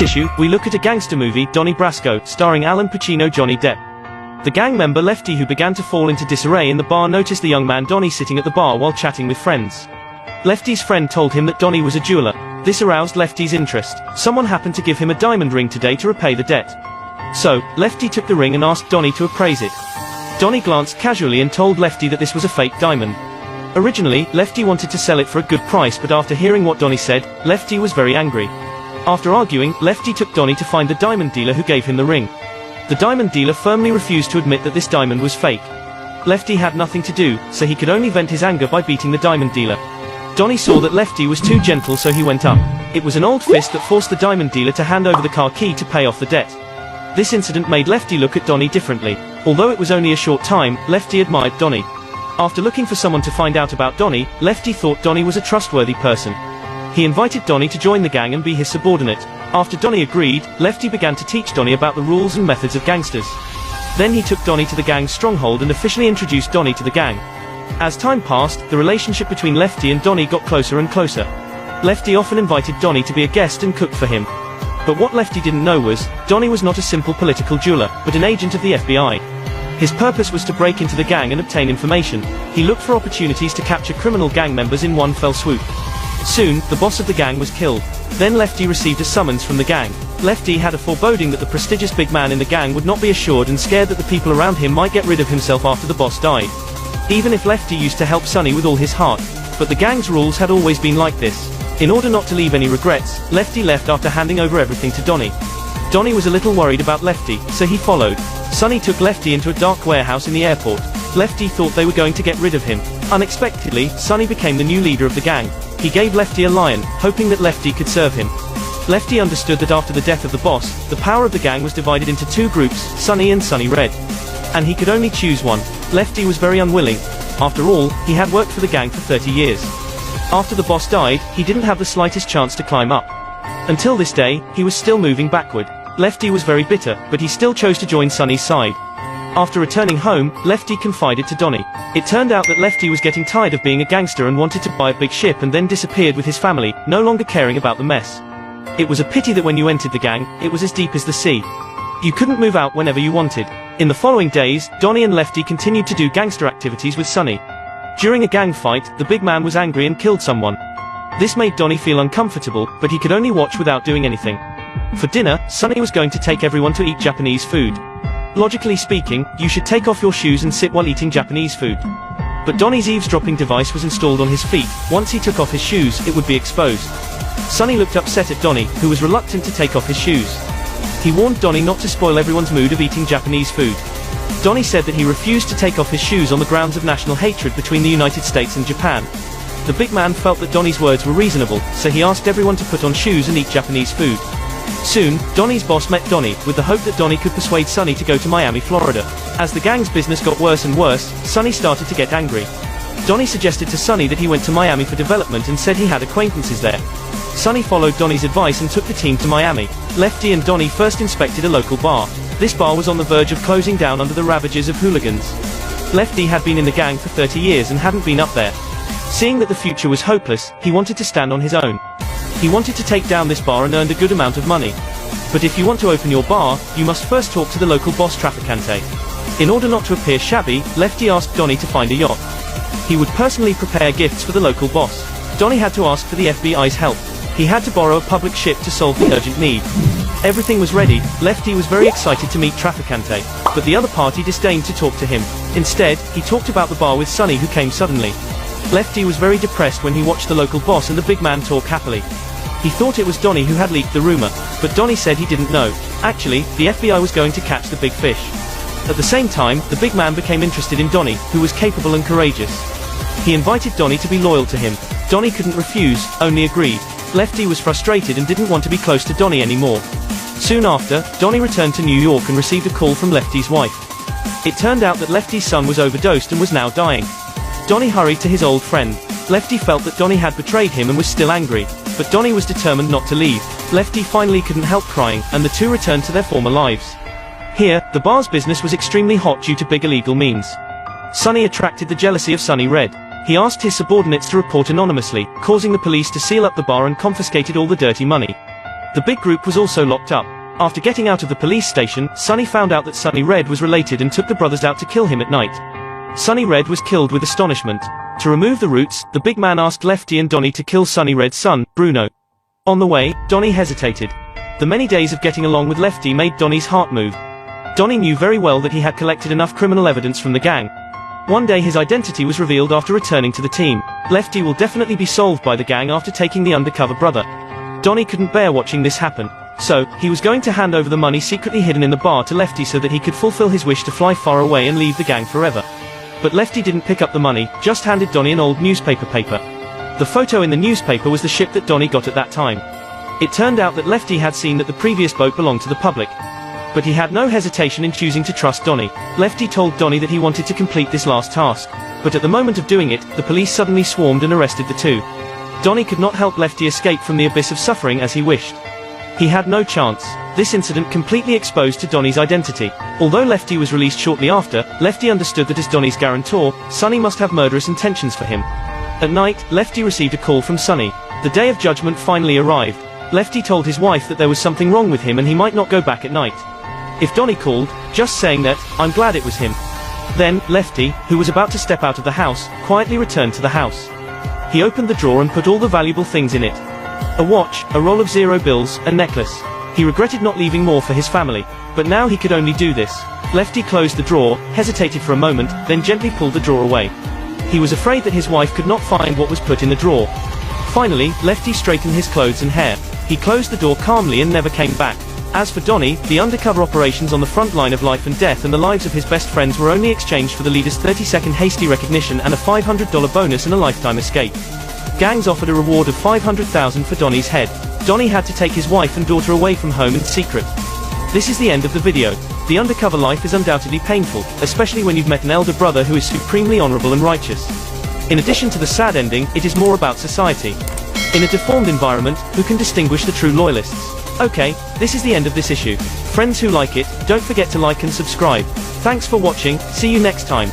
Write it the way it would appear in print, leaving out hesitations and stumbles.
issue, we look at a gangster movie, Donnie Brasco, starring Al Pacino, Johnny Depp. The gang member Lefty, who began to fall into disarray in the bar, noticed the young man Donnie sitting at the bar while chatting with friends. Lefty's friend told him that Donnie was a jeweler. This aroused Lefty's interest. Someone happened to give him a diamond ring today to repay the debt. So, Lefty took the ring and asked Donnie to appraise it. Donnie glanced casually and told Lefty that this was a fake diamond. Originally, Lefty wanted to sell it for a good price, but after hearing what Donnie said, Lefty was very angry. After arguing, Lefty took Donnie to find the diamond dealer who gave him the ring. The diamond dealer firmly refused to admit that this diamond was fake. Lefty had nothing to do, so he could only vent his anger by beating the diamond dealer. Donnie saw that Lefty was too gentle, so he went up. It was an old fist that forced the diamond dealer to hand over the car key to pay off the debt. This incident made Lefty look at Donnie differently. Although it was only a short time, Lefty admired Donnie. After looking for someone to find out about Donnie, Lefty thought Donnie was a trustworthy person. He invited Donnie to join the gang and be his subordinate. After Donnie agreed, Lefty began to teach Donnie about the rules and methods of gangsters. Then he took Donnie to the gang's stronghold and officially introduced Donnie to the gang. As time passed, the relationship between Lefty and Donnie got closer and closer. Lefty often invited Donnie to be a guest and cook for him. But what Lefty didn't know was, Donnie was not a simple political jeweler, but an agent of the FBI. His purpose was to break into the gang and obtain information. He looked for opportunities to capture criminal gang members in one fell swoop. Soon, the boss of the gang was killed. Then Lefty received a summons from the gang. Lefty had a foreboding that the prestigious big man in the gang would not be assured, and scared that the people around him might get rid of himself after the boss died. Even if Lefty used to help Sonny with all his heart. But the gang's rules had always been like this. In order not to leave any regrets, Lefty left after handing over everything to Donnie. Donnie was a little worried about Lefty, so he followed. Sonny took Lefty into a dark warehouse in the airport. Lefty thought they were going to get rid of him. Unexpectedly, Sonny became the new leader of the gang. He gave Lefty a lion, hoping that Lefty could serve him. Lefty understood that after the death of the boss, the power of the gang was divided into two groups, Sonny and Sonny Red. And he could only choose one. Lefty was very unwilling. After all, he had worked for the gang for 30 years. After the boss died, he didn't have the slightest chance to climb up. Until this day, he was still moving backward. Lefty was very bitter, but he still chose to join Sonny's side. After returning home, Lefty confided to Donnie. It turned out that Lefty was getting tired of being a gangster and wanted to buy a big ship, and then disappeared with his family, no longer caring about the mess. It was a pity that when you entered the gang, it was as deep as the sea. You couldn't move out whenever you wanted. In the following days, Donnie and Lefty continued to do gangster activities with Sonny. During a gang fight, the big man was angry and killed someone. This made Donnie feel uncomfortable, but he could only watch without doing anything. For dinner, Sonny was going to take everyone to eat Japanese food. Logically speaking, you should take off your shoes and sit while eating Japanese food. But Donnie's eavesdropping device was installed on his feet. Once he took off his shoes, it would be exposed. Sonny looked upset at Donnie, who was reluctant to take off his shoes. He warned Donnie not to spoil everyone's mood of eating Japanese food. Donnie said that he refused to take off his shoes on the grounds of national hatred between the United States and Japan. The big man felt that Donnie's words were reasonable, so he asked everyone to put on shoes and eat Japanese food. Soon, Donnie's boss met Donnie, with the hope that Donnie could persuade Sonny to go to Miami, Florida. As the gang's business got worse and worse, Sonny started to get angry. Donnie suggested to Sonny that he went to Miami for development and said he had acquaintances there. Sonny followed Donnie's advice and took the team to Miami. Lefty and Donnie first inspected a local bar. This bar was on the verge of closing down under the ravages of hooligans. Lefty had been in the gang for 30 years and hadn't been up there. Seeing that the future was hopeless, he wanted to stand on his own. He wanted to take down this bar and earned a good amount of money. But if you want to open your bar, you must first talk to the local boss Traficante. In order not to appear shabby, Lefty asked Donnie to find a yacht. He would personally prepare gifts for the local boss. Donnie had to ask for the FBI's help. He had to borrow a public ship to solve the urgent need. Everything was ready. Lefty was very excited to meet Traficante, but the other party disdained to talk to him. Instead, he talked about the bar with Sonny, who came suddenly. Lefty was very depressed when he watched the local boss and the big man talk happily. He thought it was Donnie who had leaked the rumor, but Donnie said he didn't know. Actually, the FBI was going to catch the big fish. At the same time, the big man became interested in Donnie, who was capable and courageous. He invited Donnie to be loyal to him. Donnie couldn't refuse, only agreed. Lefty was frustrated and didn't want to be close to Donnie anymore. Soon after, Donnie returned to New York and received a call from Lefty's wife. It turned out that Lefty's son was overdosed and was now dying. Donnie hurried to his old friend. Lefty felt that Donnie had betrayed him and was still angry, but Donnie was determined not to leave. Lefty finally couldn't help crying, and the two returned to their former lives. Here, the bar's business was extremely hot due to big illegal means. Sonny attracted the jealousy of Sonny Red. He asked his subordinates to report anonymously, causing the police to seal up the bar and confiscated all the dirty money. The big group was also locked up. After getting out of the police station, Sonny found out that Sonny Red was related and took the brothers out to kill him at night. Sonny Red was killed with astonishment. To remove the roots, the big man asked Lefty and Donnie to kill Sonny Red's son, Bruno. On the way, Donnie hesitated. The many days of getting along with Lefty made Donnie's heart move. Donnie knew very well that he had collected enough criminal evidence from the gang. One day his identity was revealed after returning to the team. Lefty will definitely be solved by the gang after taking the undercover brother. Donnie couldn't bear watching this happen. So, he was going to hand over the money secretly hidden in the bar to Lefty so that he could fulfill his wish to fly far away and leave the gang forever. But Lefty didn't pick up the money, just handed Donnie an old newspaper paper. The photo in the newspaper was the ship that Donnie got at that time. It turned out that Lefty had seen that the previous boat belonged to the public. But he had no hesitation in choosing to trust Donnie. Lefty told Donnie that he wanted to complete this last task. But at the moment of doing it, the police suddenly swarmed and arrested the two. Donnie could not help Lefty escape from the abyss of suffering as he wished. He had no chance. This incident completely exposed to Donnie's identity. Although Lefty was released shortly after, Lefty understood that as Donnie's guarantor, Sonny must have murderous intentions for him. At night, Lefty received a call from Sonny. The day of judgment finally arrived. Lefty told his wife that there was something wrong with him and he might not go back at night. If Donnie called, just saying that, "I'm glad it was him." Then, Lefty, who was about to step out of the house, quietly returned to the house. He opened the drawer and put all the valuable things in it. A watch, a roll of 0 bills, a necklace. He regretted not leaving more for his family. But now he could only do this. Lefty closed the drawer, hesitated for a moment, then gently pulled the drawer away. He was afraid that his wife could not find what was put in the drawer. Finally, Lefty straightened his clothes and hair. He closed the door calmly and never came back. As for Donnie, the undercover operations on the front line of life and death and the lives of his best friends were only exchanged for the leader's 30-second hasty recognition and a $500 bonus and a lifetime escape. Gangs offered a reward of $500,000 for Donnie's head. Donnie had to take his wife and daughter away from home in secret. This is the end of the video. The undercover life is undoubtedly painful, especially when you've met an elder brother who is supremely honorable and righteous. In addition to the sad ending, it is more about society. In a deformed environment, who can distinguish the true loyalists? Okay, this is the end of this issue. Friends who like it, don't forget to like and subscribe. Thanks for watching, see you next time.